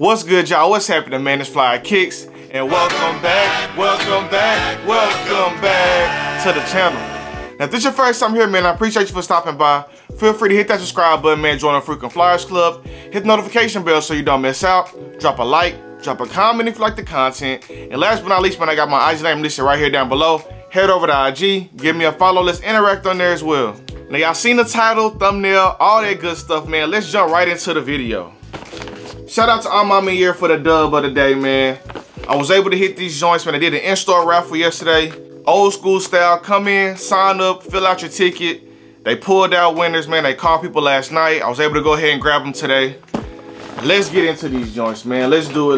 What's good, y'all? What's happening, man? It's FLYEERRKicks, and welcome back to the channel. Now, if this is your first time here, man, I appreciate you for stopping by. Feel free to hit that subscribe button, man. Join the freaking Flyers Club. Hit the notification bell so you don't miss out. Drop a like, drop a comment if you like the content. And last but not least, man, I got my IG name listed right here down below. Head over to IG, give me a follow. Let's interact on there as well. Now, y'all seen the title, thumbnail, all that good stuff, man. Let's jump right into the video. Shout out to all my men here for the dub of the day, man. I was able to hit these joints, man. I did an in-store raffle yesterday. Old school style. Come in, sign up, fill out your ticket. They pulled out winners, man. They called people last night. I was able to go ahead and grab them today. Let's get into these joints, man. Let's do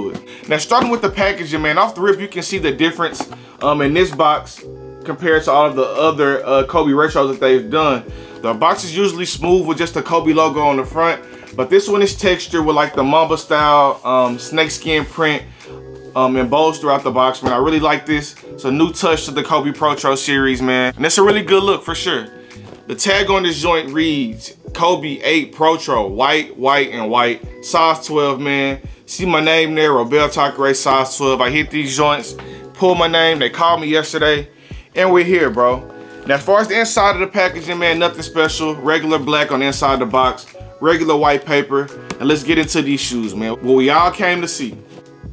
it. Now, starting with the packaging, man. Off the rip, you can see the difference in this box compared to all of the other Kobe retros that they've done. The box is usually smooth with just the Kobe logo on the front. But this one is textured with like the Mamba style snakeskin print embossed throughout the box, man. I really like this. It's a new touch to the Viii Protro series, man. And it's a really good look for sure. The tag on this joint reads Viii Protro, white, and white. Size 12, man. See my name there, Robel Takare, size 12. I hit these joints, pulled my name. They called me yesterday, and we're here, bro. Now, as far as the inside of the packaging, man, nothing special. Regular black on the inside of the box. Regular white paper, and let's get into these shoes, man. What we all came to see.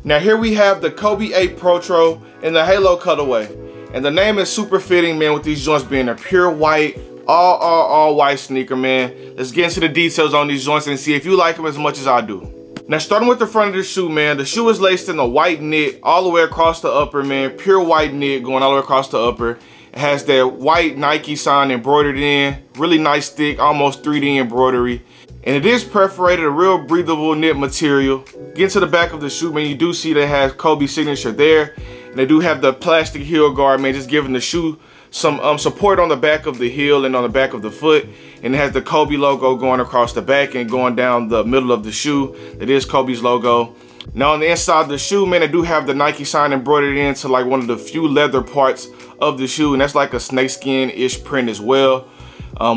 Now here we have the Viii Protro in the Halo colorway, and the name is super fitting, man, with these joints being a pure white, all white sneaker, man. Let's get into the details on these joints and see if you like them as much as I do. Now, starting with the front of the shoe, man, the shoe is laced in a white knit all the way across the upper, man. Pure white knit going all the way across the upper. It has that white Nike sign embroidered in, really nice thick, almost 3D embroidery. And it is perforated, a real breathable knit material. Get to the back of the shoe, man, you do see that it has Kobe's signature there. And they do have the plastic heel guard, man, just giving the shoe some support on the back of the heel and on the back of the foot. And it has the Kobe logo going across the back and going down the middle of the shoe. It is Kobe's logo. Now on the inside of the shoe, man, they do have the Nike sign embroidered into like one of the few leather parts of the shoe. And that's like a snakeskin-ish print as well.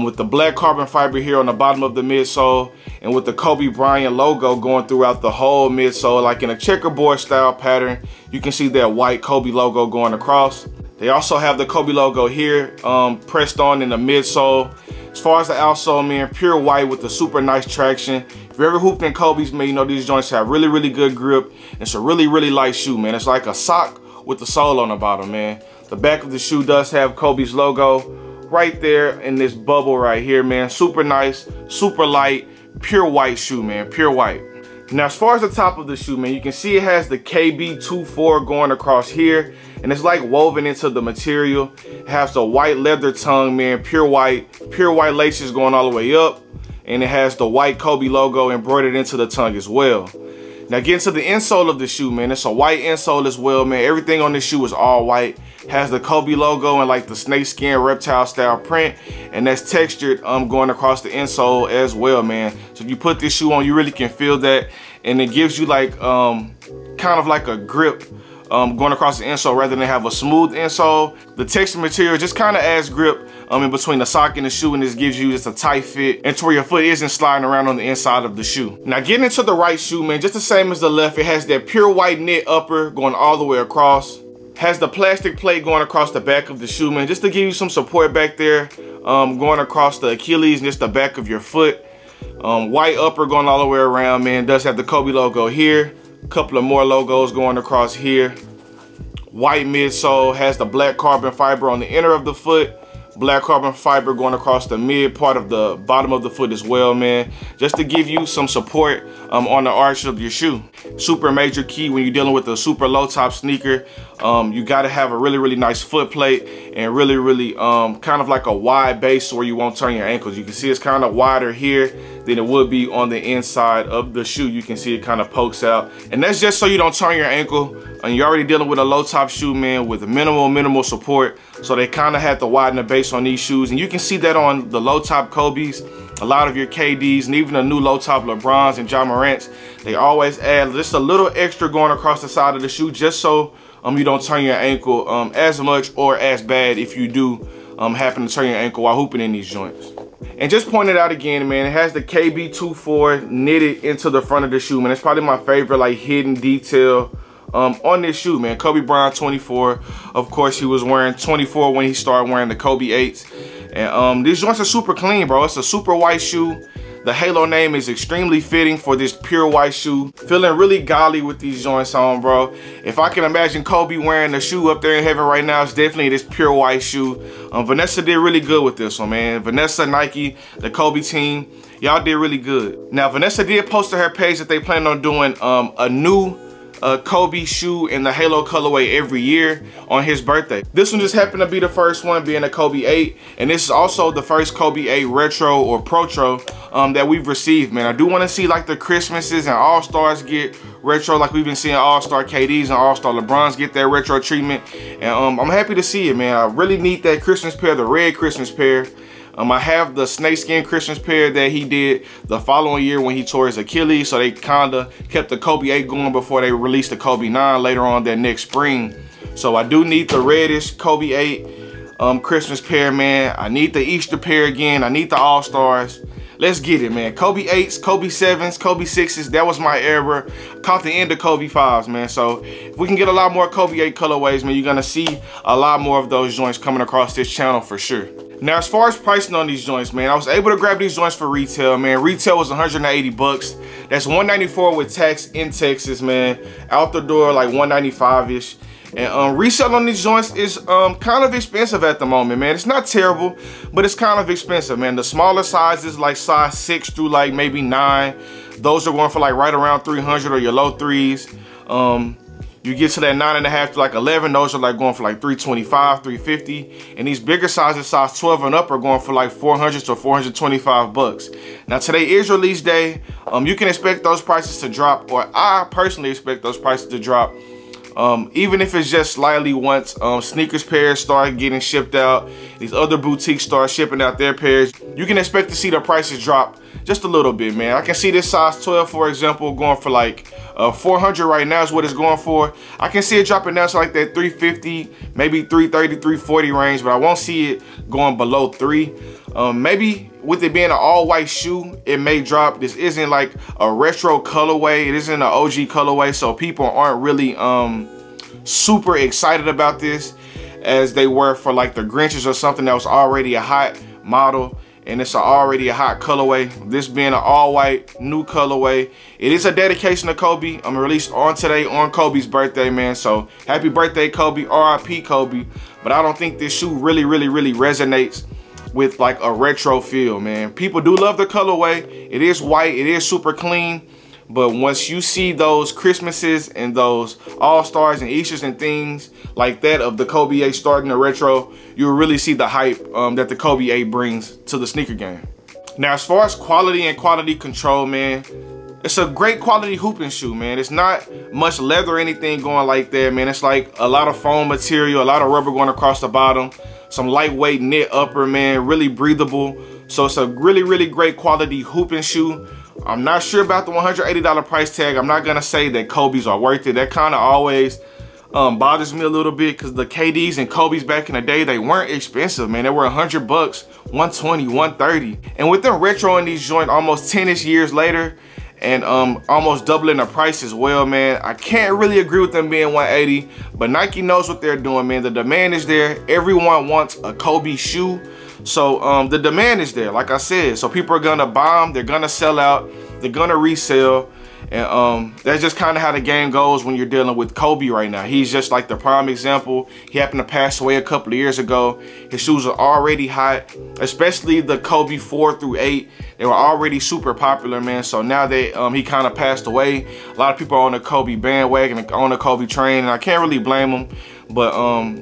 With the black carbon fiber here on the bottom of the midsole, and with the Kobe Bryant logo going throughout the whole midsole, like in a checkerboard style pattern. You can see that white Kobe logo going across. They also have the Kobe logo here pressed on in the midsole. As far as the outsole, man, pure white with the super nice traction. If you ever hooped in Kobe's, man, you know these joints have really good grip. It's a really light shoe, man. It's like a sock with the sole on the bottom, man. The back of the shoe does have Kobe's logo right there in this bubble right here, man. Super nice, super light, pure white shoe, man, pure white. Now, as far as the top of the shoe, man, you can see it has the KB24 going across here, and it's like woven into the material. It has the white leather tongue, man, pure white laces going all the way up, and it has the white Kobe logo embroidered into the tongue as well. Now, getting to the insole of the shoe, man, it's a white insole as well, man. Everything on this shoe is all white. Has the Kobe logo and like the snakeskin reptile style print, and that's textured going across the insole as well, man. So if you put this shoe on, you really can feel that, and it gives you like kind of like a grip going across the insole rather than have a smooth insole. The textured material just kind of adds grip in between the sock and the shoe, and this gives you just a tight fit and to where your foot isn't sliding around on the inside of the shoe. Now, getting into the right shoe, man, just the same as the left, it has that pure white knit upper going all the way across. Has the plastic plate going across the back of the shoe, man, just to give you some support back there, going across the Achilles and just the back of your foot. White upper going all the way around, man. Does have the Kobe logo here. A couple of more logos going across here. White midsole, has the black carbon fiber on the inner of the foot. Black carbon fiber going across the mid part of the bottom of the foot as well, man, just to give you some support on the arch of your shoe. Super major key when you're dealing with a super low top sneaker. You got to have a really nice foot plate and really kind of like a wide base where you won't turn your ankles. You can see it's kind of wider here than it would be on the inside of the shoe. You can see it kind of pokes out, and that's just so you don't turn your ankle. And you're already dealing with a low top shoe, man, with minimal support. So they kind of had to widen the base on these shoes. And you can see that on the low top Kobe's, a lot of your KDs, and even the new low top LeBrons and Ja Morant's. They always add just a little extra going across the side of the shoe just so you don't turn your ankle as much or as bad if you do happen to turn your ankle while hooping in these joints. And just pointed out again, man, it has the KB24 knitted into the front of the shoe, man. It's probably my favorite like hidden detail on this shoe, man. Kobe Bryant 24. Of course, he was wearing 24 when he started wearing the Kobe 8s. And these joints are super clean, bro. It's a super white shoe. The Halo name is extremely fitting for this pure white shoe. Feeling really golly with these joints on, bro. If I can imagine Kobe wearing the shoe up there in heaven right now, it's definitely this pure white shoe. Vanessa did really good with this one, man. Vanessa, Nike, the Kobe team, y'all did really good. Now, Vanessa did post to her page that they plan on doing a new Kobe shoe in the Halo colorway every year on his birthday. This one just happened to be the first one, being a Kobe 8, and this is also the first Kobe 8 Retro or Protro that we've received, man. I do want to see like the Christmases and All-Stars get retro, like we've been seeing All-Star KDs and All-Star LeBrons get that retro treatment, and I'm happy to see it, man. I really need that Christmas pair, the red Christmas pair. I have the snakeskin Christmas pair that he did the following year when he tore his Achilles, so they kinda kept the Kobe 8 going before they released the Kobe 9 later on that next spring. So I do need the reddish Kobe 8 Christmas pair, man. I need the Easter pair again. I need the All-Stars. Let's get it, man. Kobe 8s, Kobe 7s, Kobe 6s, that was my era. Caught the end of Kobe 5s, man. So if we can get a lot more Kobe 8 colorways, man, you're gonna see a lot more of those joints coming across this channel for sure. Now, as far as pricing on these joints, man, I was able to grab these joints for retail, man. Retail was 180 bucks. That's 194 with tax in Texas, man. Out the door, like 195-ish. And resale on these joints is kind of expensive at the moment, man. It's not terrible, but it's kind of expensive, man. The smaller sizes, like size 6 through like maybe 9, those are going for like right around 300 or your low 3s. You get to that 9.5 to like 11, those are like going for like 325, 350. And these bigger sizes, size 12 and up, are going for like 400 to 425 bucks. Now today is release day. You can expect those prices to drop, or I personally expect those prices to drop. Even if it's just slightly once sneakers pairs start getting shipped out, these other boutiques start shipping out their pairs, you can expect to see the prices drop just a little bit, man. I can see this size 12, for example, going for like 400 right now is what it's going for. I can see it dropping down to like that 350, maybe 330, 340 range, but I won't see it going below 3. Maybe with it being an all-white shoe, it may drop. This isn't like a retro colorway. It isn't an OG colorway, so people aren't really super excited about this as they were for like the Grinches or something that was already a hot model. And it's already a hot colorway. This being an all-white new colorway, it is a dedication to Kobe. I'm released on today on Kobe's birthday, man. So happy birthday, Kobe. RIP Kobe. But I don't think this shoe really resonates with like a retro feel, man. People do love the colorway. It is white. It is super clean. But once you see those Christmases and those All-Stars and Easters and things like that of the Kobe 8 starting the retro, you'll really see the hype that the Kobe 8 brings to the sneaker game. Now, as far as quality and quality control, man, it's a great quality hooping shoe, man. It's not much leather or anything going like that, man. It's like a lot of foam material, a lot of rubber going across the bottom, some lightweight knit upper, man, really breathable. So it's a really great quality hooping shoe. I'm not sure about the $180 price tag. I'm not gonna say that Kobe's are worth it. That kind of always bothers me a little bit, because the KDs and Kobe's back in the day, they weren't expensive, man. They were 100 bucks, 120, 130. And with them retroing these joints almost 10-ish years later, and almost doubling the price as well, man, I can't really agree with them being 180, but Nike knows what they're doing, man. The demand is there. Everyone wants a Kobe shoe. So the demand is there, like I said. So people are gonna buy them, they're gonna sell out, they're gonna resell. And that's just kind of how the game goes when you're dealing with Kobe right now. He's just like the prime example. He happened to pass away a couple of years ago. His shoes are already hot, especially the Kobe 4 through 8. They were already super popular, man. So now that he kind of passed away, a lot of people are on the Kobe bandwagon, on the Kobe train, and I can't really blame them. But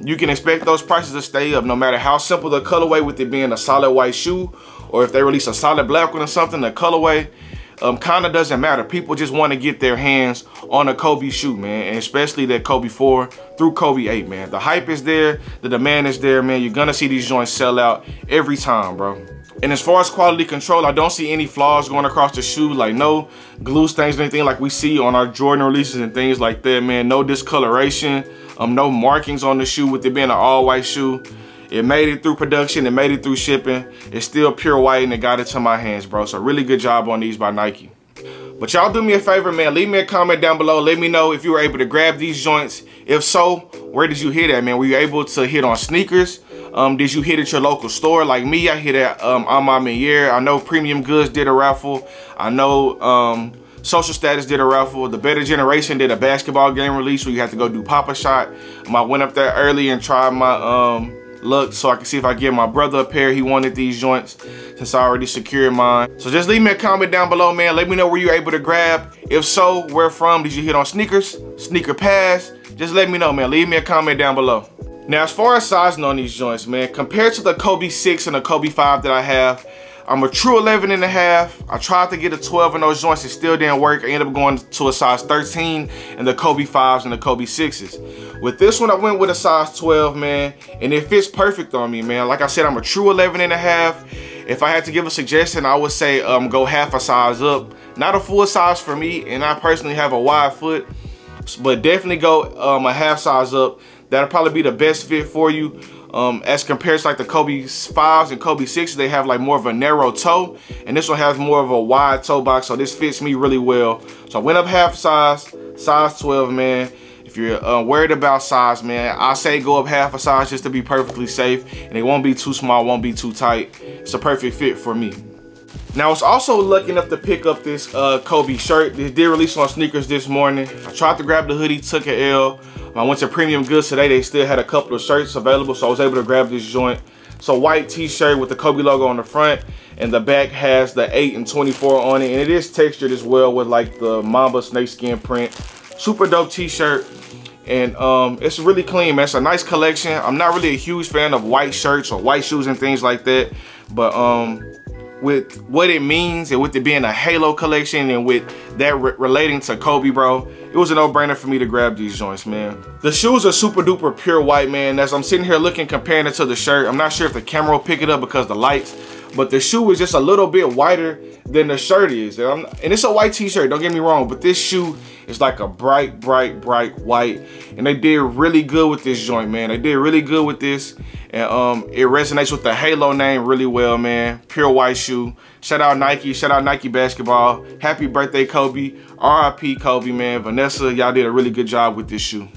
you can expect those prices to stay up no matter how simple the colorway, with it being a solid white shoe, or if they release a solid black one or something, the colorway kind of doesn't matter. People just want to get their hands on a Kobe shoe, man, and especially that Kobe 4 through Kobe 8, man. The hype is there, the demand is there, man. You're gonna see these joints sell out every time, bro. And as far as quality control, I don't see any flaws going across the shoe, like no glue stains or anything like we see on our Jordan releases and things like that, man. No discoloration, no markings on the shoe with it being an all-white shoe. It made it through production, it made it through shipping. It's still pure white and it got into my hands, bro. So really good job on these by Nike. But y'all do me a favor, man. Leave me a comment down below. Let me know if you were able to grab these joints. If so, where did you hit at, man? Were you able to hit on sneakers? Did you hit at your local store? Like me, I hit at FLYEERRKicks. I know Premium Goods did a raffle. I know Social Status did a raffle. The Better Generation did a basketball game release where you had to go do Pop-A-Shot. I went up there early and tried my luck so I can see if I give my brother a pair. He wanted these joints since I already secured mine. So just leave me a comment down below, man. Let me know where you able to grab. If so, where from? Did you hit on sneakers? Sneaker pass? Just let me know, man. Leave me a comment down below. Now, as far as sizing on these joints, man, compared to the Kobe 6 and the Kobe 5 that I have, I'm a true 11.5. I tried to get a 12 in those joints. It still didn't work. I ended up going to a size 13 in the Kobe 5s and the Kobe 6s. With this one, I went with a size 12, man, and it fits perfect on me, man. Like I said, I'm a true 11.5. If I had to give a suggestion, I would say go half a size up. Not a full size for me, and I personally have a wide foot, but definitely go a half size up. That'll probably be the best fit for you. As compared to like the Kobe 5s and Kobe 6s, they have like more of a narrow toe, and this one has more of a wide toe box, so this fits me really well. So I went up half size, size 12, man. If you're worried about size, man, I say go up half a size just to be perfectly safe, and it won't be too small, won't be too tight. It's a perfect fit for me. Now, I was also lucky enough to pick up this Kobe shirt. It did release on sneakers this morning. I tried to grab the hoodie, took an L. I went to Premium Goods today. They still had a couple of shirts available, so I was able to grab this joint. It's a white t-shirt with the Kobe logo on the front, and the back has the 8 and 24 on it, and it is textured as well with like the Mamba snakeskin print. Super dope t-shirt, and it's really clean, man. It's a nice collection. I'm not really a huge fan of white shirts or white shoes and things like that, but with what it means and with it being a Halo collection and with that relating to Kobe, bro, it was a no-brainer for me to grab these joints, man. The shoes are super duper pure white, man. As I'm sitting here looking, comparing it to the shirt, I'm not sure if the camera will pick it up because of the lights, but the shoe is just a little bit whiter than the shirt is. And it's a white t-shirt, don't get me wrong, but this shoe is like a bright, bright, bright white. And they did really good with this joint, man. They did really good with this. And it resonates with the Halo name really well, man. Pure white shoe. Shout out Nike, shout out Nike Basketball. Happy birthday, Kobe. RIP Kobe, man. Vanessa, y'all did a really good job with this shoe.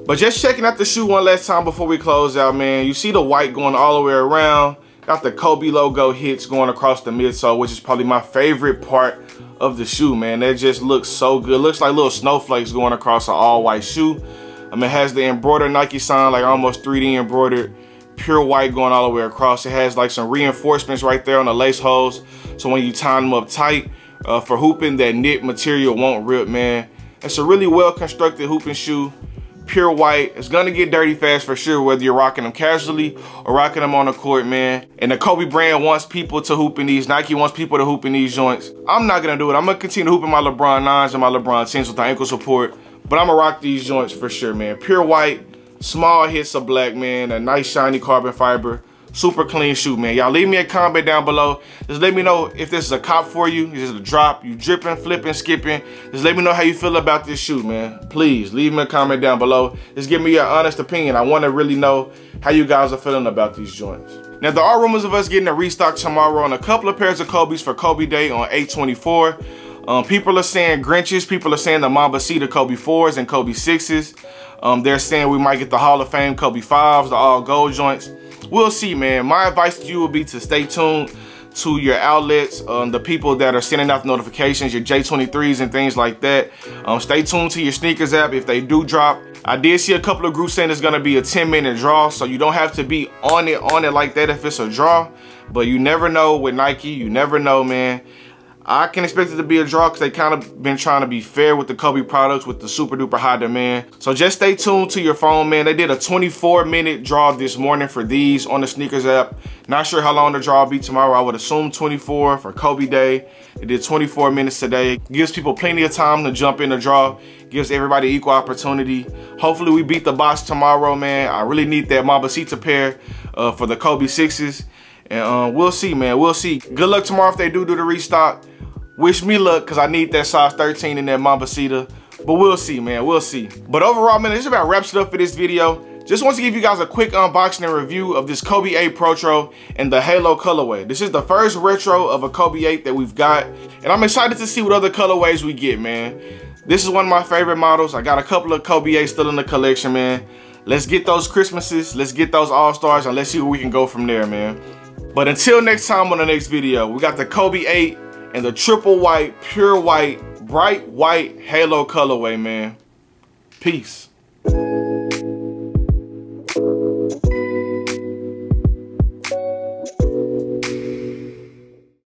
But just checking out the shoe one last time before we close out, man. You see the white going all the way around. Got the Kobe logo hits going across the midsole, which is probably my favorite part of the shoe, man. That just looks so good. Looks like little snowflakes going across an all white shoe. It has the embroidered Nike sign, like almost 3D embroidered. Pure white going all the way across. It has like some reinforcements right there on the lace holes, so when you tie them up tight for hooping, that knit material won't rip, man. It's a really well constructed hooping shoe. Pure white. It's gonna get dirty fast for sure, whether you're rocking them casually or rocking them on the court, man. And the Kobe brand wants people to hoop in these. Nike wants people to hoop in these joints. I'm not gonna do it. I'm gonna continue hooping my LeBron 9s and my LeBron 10s with the ankle support, but I'm gonna rock these joints for sure, man. Pure white. Small hits of black, man. A nice shiny carbon fiber. Super clean shoe, man. Y'all leave me a comment down below. Just let me know if this is a cop for you. Is it a drop? You dripping, flipping, skipping? Just let me know how you feel about this shoe, man. Please leave me a comment down below. Just give me your honest opinion. I want to really know how you guys are feeling about these joints. Now, there are rumors of us getting a restock tomorrow on a couple of pairs of Kobe's for Kobe Day on 8/24. People are saying Grinches. People are saying the Mambacita Kobe 4s and Kobe 6s. They're saying we might get the Hall of Fame Kobe 5s, the all gold joints. We'll see, man. My advice to you would be to stay tuned to your outlets, the people that are sending out the notifications, your J23s and things like that. Stay tuned to your sneakers app if they do drop. I did see a couple of groups saying it's gonna be a 10-minute draw, so you don't have to be on it like that if it's a draw. But you never know with Nike, you never know, man. I can expect it to be a draw because they kind of been trying to be fair with the Kobe products with the super duper high demand. So just stay tuned to your phone, man. They did a 24-minute draw this morning for these on the sneakers app. Not sure how long the draw will be tomorrow. I would assume 24 for Kobe Day. They did 24 minutes today. Gives people plenty of time to jump in the draw. Gives everybody equal opportunity. Hopefully we beat the boss tomorrow, man. I really need that Mambacita pair for the Kobe 6s. And we'll see, man. We'll see. Good luck tomorrow if they do the restock. Wish me luck because I need that size 13 in that Mambacita. But we'll see, man. We'll see. But overall, man, this about wraps it up for this video. Just want to give you guys a quick unboxing and review of this Kobe 8 Protro in the Halo colorway. This is the first retro of a Kobe 8 that we've got, and I'm excited to see what other colorways we get, man. This is one of my favorite models. I got a couple of Kobe 8s still in the collection, man. Let's get those Christmases, let's get those All-Stars, and let's see where we can go from there, man. But until next time on the next video, we got the Kobe 8 and the triple white, pure white, bright white Halo colorway, man. Peace.